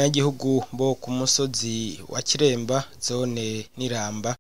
abanyagihugu bo ku musozi wa Kiremba zone Niramba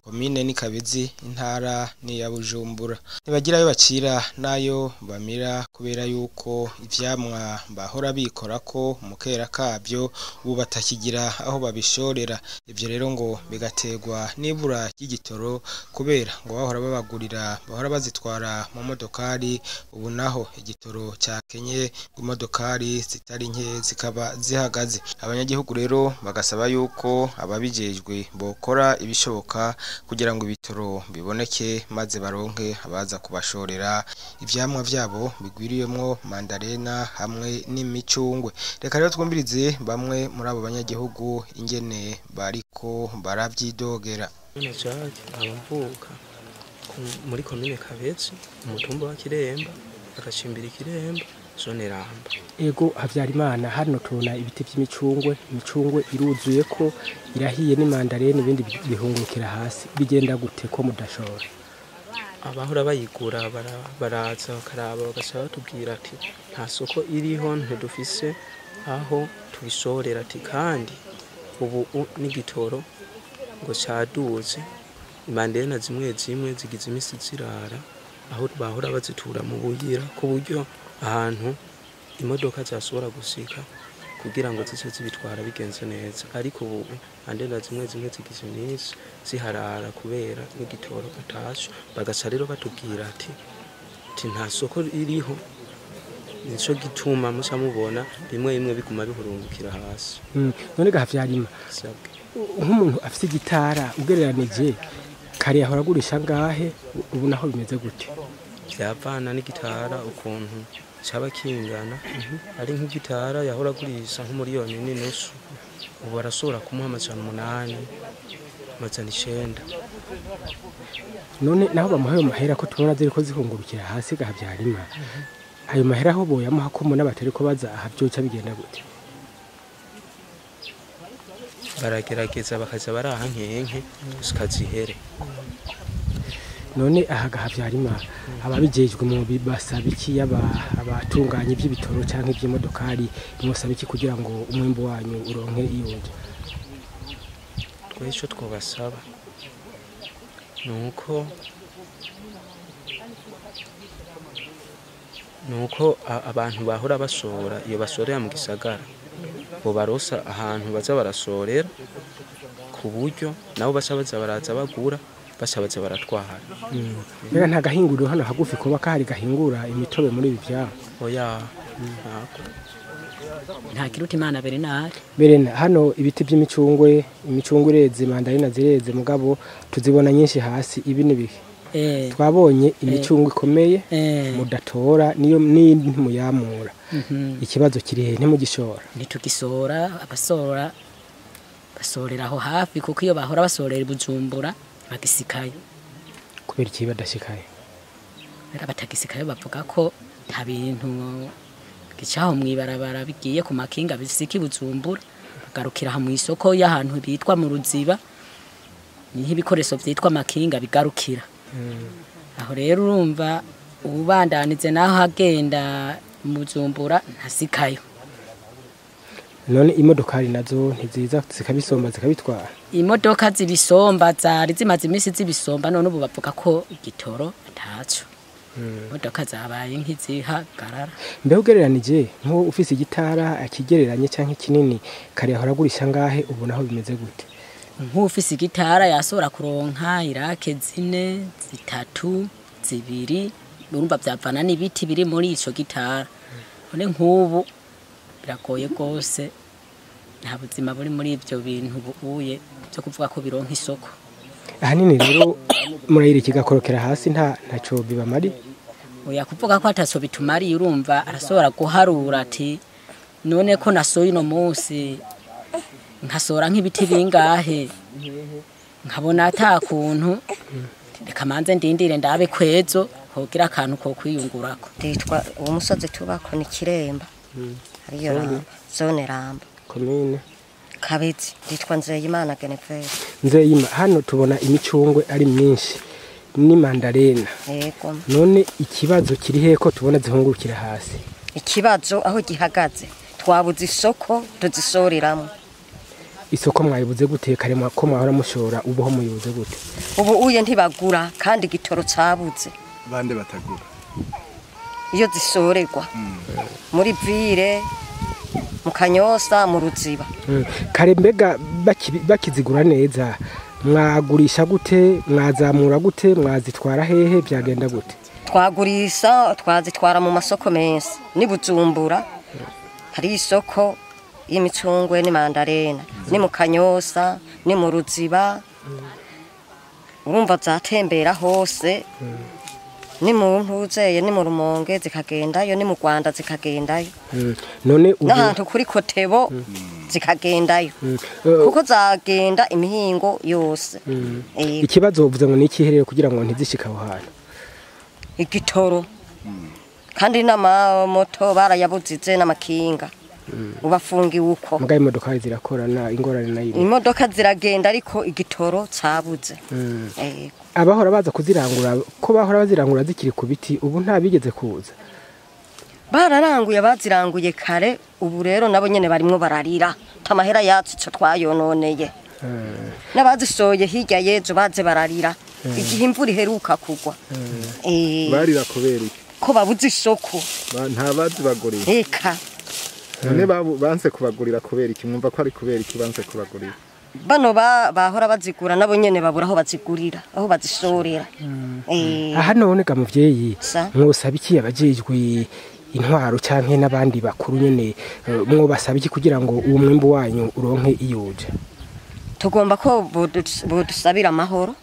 komine ni Kabezi intara ni ya Bujumbura ntibagira ayo bacira nayo bamira kubera yuko ivyamwa bahora bikora ko mukera kabyo ubu batakigira aho babishorera ivyo rero ngo bigategwa nibura y'igitoro kubera ngo bahora babagurira bahora bazitwara mu modokari ubu naho igitoro cyakenye imodokari zitari nke zikaba zihagaze abanyagihugu rero bagasaba yuko ababijejwe bokora ibishoboka kugira ngo ibitoro biboneke maze baronke abaza kubashorera ivyamwa vyabo bigwiriyemwo mandarena hamwe n'imicungwe reka rero twumvirize bamwe muri abo banyagihugu ingene bariko baravyidogera abavuka muri komine Kabezi umutumba wa Kiremba agacimbira Kiremba zone Ramba ego Havyarimana hano tubona ibiti imicungwe iruzuye ko irahiye ni mandarene ibindi bihungukira hasi bigenda gute ko mudashora abahora bayigura baraza bakaraba bagasaba tubwira ati nta soko iriho ntidufise aho tubishorera ati kandi ubu n'igitoro ngo caduze mandarena zimwe zigize imisi zirara aho bahora bazitura mu buyira ku buryo ahantu imodoka zasubora gusika kugira ngo zice zibitwara bigenze neza ariko ubu andena zimwe zigize imisi ziharara kubera n'igitoro atasho bagaca rero batubwira ati nta soko iriho nico gituma muca mubona bimwe biguma bihurungukira hasi none Havyarimana nk'umuntu afite igitara ugereranije kare yahora agurisha ngahe ubu naho bimeze gute byavana n'igitara ukuntu caba kingana ari nk'igitara yahora agurisha nk'umuriyoni n'inusu ubu arasubira kumuha amajana 800 none naho bamuhaye amahera ko tubona ziriko zihungurukira hasi Havyarimana ayo mahera aho boyamuha ko muna batariko baza ahavyoca bigenda gute baragerageza bakaza baraha nkenke zikazihere none ahaga Havyarimana ababijejwe mu bibasaba iki abatunganya iby'ibitoro canke iby'imodokari musaba iki kugira ngo umwimbo wanyu uronke iyonje twesho twobasaba nuko abantu bahora basora iyo basorera mu gisagara bo barosa ahantu baza barasorera ku buryo nabo baza baraza bagura basabaze baratwara rega nta gahinguriro hano hagufi kuba kahari gahingura imitobe muri ibi vyabo oya nta kiruta Imana Bernard hano ibiti by'imicungwe ireze mandarena zireze mugabo tuzibona nyinshi hasi ibi nibiki twabonye imicungwe ikomeye mudatora niyo muyamura ikibazo kiri ntimugishora ntitugisora abasora basorera aho hafi kuko iyo bahora basorera Bujumbura bagisikaye kubera iki badashikaye batagisikaye bavuga ko nta bintu gicaho mwibarabara bigiye ku makinga bisiki Bujumbura bagarukira ha mu isoko y'ahantu bitwa mu Ruziba niho ibikoresho vyitwa makinga bigarukira aho rero urumva ubandanize naho hagenda mu Bujumbura ntasikayo none imodokari nazo ntiziza zikabisomba zikabitwara imodoka zibisomba zari zimaze imisi zibisomba none ubu bavuga ko igitoro ataco imodoka zabaye nk'izihagarara mbe ugereranije nko ufise igitara akigereranye canke kinini kare yahora agurisha ngahe ubu naho bimeze gute nk'ufise igitara yasora kuronka irake 4 3 2 urumva byavana n'ibiti biri muri ico gitara none nk'ubu biragoye gose nta buzima buri muri ivyo bintu buuye byo kuvuga ko bironka isoko ahanini rero murayire kigakorokera hasi ntaco bibamari oya kuvuga ko ataso bitumari urumva arasora guharura ati none ko nasoye no munsi nkasora nk'ibiti bingahe nkabona atakuntu reka manze ndindire ndabe kwezo hogira akantu ko kwiyungurako ditwa uwo musozi tubako ni Kiremba ariyo zone Ramba komine Kabezi ditwa Nzeyimana Genevere Nzeyima hano tubona imicungwe ari myinshi ni mandarena yego none ikibazo kiri he ko tubona zihungurukira hasi ikibazo aho gihagaze twabuze isoko tuzisoreramo. isoko mwayibuze gute kare ko mwahora mushora ubuho muyibuze gute Ubu uye ntibagura kandi igitoro cabuze. bande batagura Iyo zisorerwa muri vire mu Kanyosa mu Ruziba. kare mbega bakizigura neza mwagurisha gute mwazamura gute mwazitwara hehe byagenda gute Twagurisha twazitwara mu masoko menshi ni Bujumbura hari isoko y'imicungwe ni mandarena ni mu Kanyosa ni mu Ruziba urumva zatembera hose ni mu Ntuzeye ni mu Rumonge zikagendayo ni mu Rwanda zikagendayo none ubu n'ahantu kuri Kotebo zikagendayo kuko zagenda imihingo yose. ikibazo uvuze ngo nikiherere kugira ngo ntizishika aho hantu igitoro kandi n'amamoto barayabuzize n'amakinga ubafungiwe uko mugaye imodoka zirakorana ingorane nayo imodoka ziragenda ariko igitoro cabuze. abahora baza kuzirangura ko bahora bazirangura zikiri ku biti ubu nta bigeze kuza bararanguye baziranguye kare ubu rero nabo nyene barimwo bararira tamahera yacu cyo twayononeye n'abazisoye hirya yejo baze bararira igihe imvura iheruka kugwa barira kubera iki ko babuze isoko nta bazi bagurira eka none banse kubagurira kubera iki mwumva ko ari kubera iki banse kubagurira bano bahora bazigura nabo nyene babura aho bazigurira aho bazisorera. aha none ga muvyeyi Sa? mwosaba iki abajejwe intwaro canke n'abandi bakuru nyene mwobasaba iki kugira ngo uwo mwimbu wanyu uronke iyuje tugomba ko bodusabira amahoro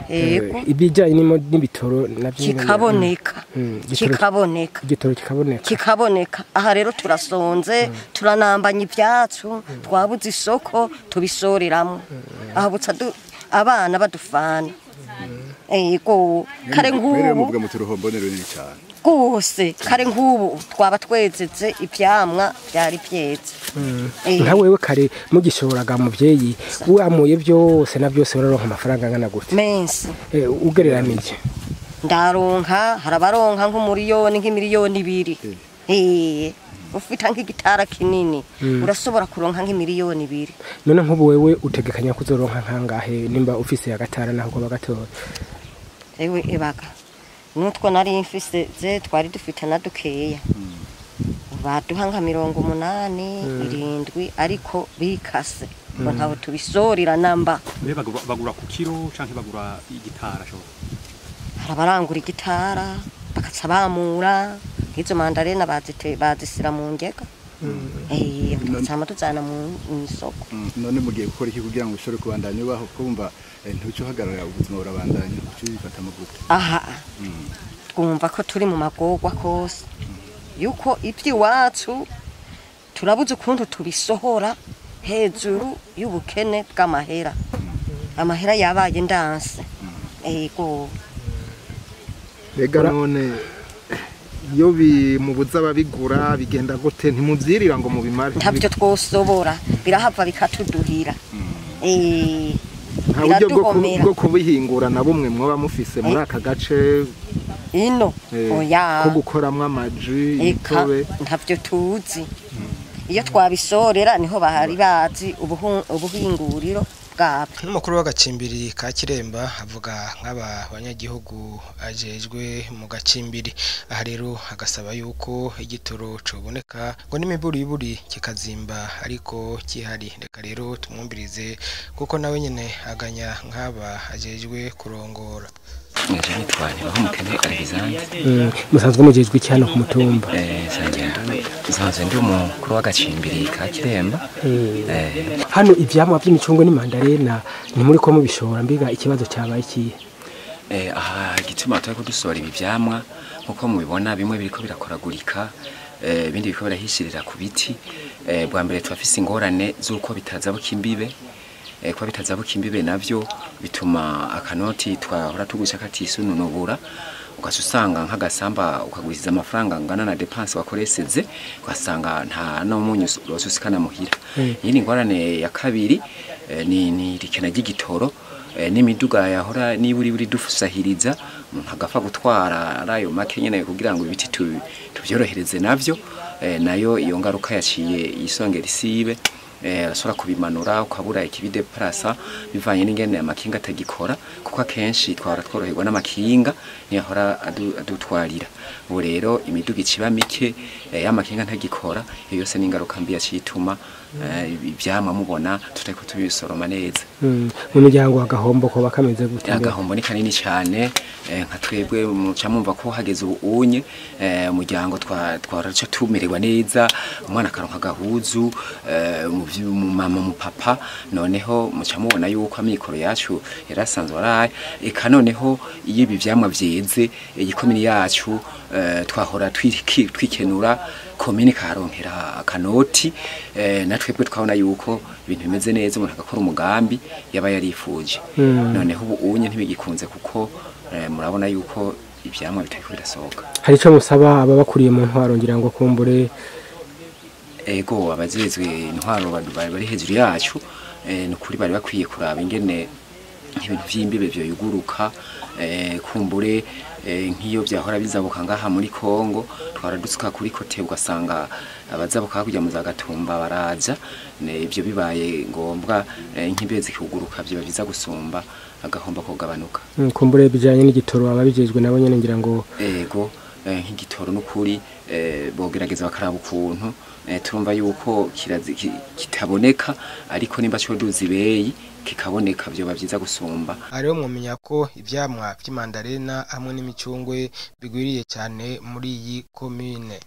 yego ibijanye n'ibitoro navyo kikaboneka igitoro kikaboneka aha rero turasonze turanambanya ibyacu twabuze isoko tubisoreramo aha butsa abana badufana yego kare ngubu muvuga mu turuhombonero ni cyane gose kare ngubu twaba twezeze ivyamwa byari byeze. nka wewe kare mugishoboraga muvyeyi wamuye byose na byose uraronka amafaranga angana gute mensi ugereranije ndaronka harabaronka nk'umuriyoni nk'imiliyoni 2 ufita nk'igitara kinini urashobora kuronka nk'imiliyoni 2 none nk'ubu wewe utegekanya kuzoronka nkangahe nimba ufise agatara naho ko bagatora ewe ebaga nutwo nari mfise ze twari dufite na dukeya baduha nka 87 ariko bikase ngo ntaho tubisorira namba bagura ku kilo canke bagura igitara sho harabarangura igitara bakaca bamura nk'izo mandarena bazisira mu ngega bakacama tuzana mu isoko. none mugiye gukora iki kugira ngo ushobore kubandanya ubaho kumva ntucyo hagarara ubuzima burabandanya ucyo bifata amaguta aha twumva ko turi mu magorwa kose yuko iby'iwacu turabuze ukuntu tubisohora hejuru y'ubukene bw'amahera amahera yabaye ndanse yego rega none iyo bimubuza ababigura bigenda gute ntimuvyirira ngo mubimare ntavyo twosobora birahava bikatuduhira nta buryo bwo kubihingura na bumwe mwoba mufise muri aka gace ino oya ko gukoramwa amaji itobe ntavyo tuzi iyo twabisorera niho bahari bazi ubuhinguriro bwabo. n'umukuru w'agacimbiri ka Kiremba avuga nk'aba banyagihugu ajejwe mu gacimbiri aha rero agasaba yuko igitoro coboneka ngo n'imiburiburi kikazimba ariko kihari reka rero tumwumvirize kuko nawe nyene aganya nk'aba ajejwe kurongora. Nje nitwanye aho mukene Alexandre musanzwe mujejwe cyane ku mutumba sanzwe ndi umukuru w'agacimbiri ka Kiremba hano ivyamwa by'imicungwe n'mandarena ni muri ko mubishora mbiga ikibazo cyabaye iki aha gituma twa kudusora ibi vyamwa nkuko mubibona bimwe biriko birakoragurika bindi biriko birahishirira ku biti bwa mbere twafise ingorane z'uko bitazabuka imbibe kwa bitazabuka imbibe navyo bituma akanoti twahora tugurisha katisununubura ugasanga nk'agasamba ukaguriza amafaranga ngana na dépense wakoreseze ugasanga nta no munyu rosusikana muhira. Yini ngorane ya kabiri ni rikena ry'igitoro n'imiduga yahora niburi dufusahiriza umuntu agafa gutwara arayo make nyene kugira ngo ibiti tubyorohereze navyo nayo iyo ngaruka yaciye yisongera isibe arasora kubimanura ukabura ikibide prasa bivanye n'ingene amakinga atagikora kuko akenshi twara tworoherwa n'amakinga niyahora adutwarira ubu rero imiduga iciba mike y'amakinga ntagikora iyo yose n'ingaruka mbi yacituma ivyama mubona tutariko tubisoroma neza mu miryango agahombo ko bakameze gute agahombo ni kanini cyane nka twebwe muca mumva ko hageze ubunye umuryango twaraca tumererwa neza umwana akaronka gahuzu mu mama mu papa noneho muca mubona yuko amikoro yacu yarasanzwe araye eka noneho iyo ibi vyamwa vyeze igikomini yacu twahora twikenura komine karonkera akanoti natwebwe twabona yuko ibintu bimeze neza umuntu agakora umugambi yaba yarifuje noneho ubu unye ntibigikunze kuko murabona yuko ivyamwa bitariko birasohoka hari ico musaba ababakuriye mu ntwaro ngira ngo kumbure ego abazizwe intwaro bari hejuru yacu nukuri bari bakwiye kuraba ingene nk'ibintu vy'imbibe byo yuguruka kumbure nk'iyo byahora bizabuka ngaha muri Kongo twaradutsuka kuri kote ugasanga abazabuka kujya mu zagatumba baraja ibyo bibaye ngombwa nk'ibezi kuguruka byo biza gusumba agahomba kugabanuka kumbure bijanye n'igitoro ababijejwe nabo nyene ngira ngo ego nk'igitoro n'ukuri bogerageza bakaraba ukuntu turumva yuko kitaboneka ariko nimba cyo duzibeyi kikaboneka byo bavyiza gusumba ariho mwomenya ko ivyamwa vy'imandarena hamwe n'imicungwe bigwiriye cyane muri iyi komine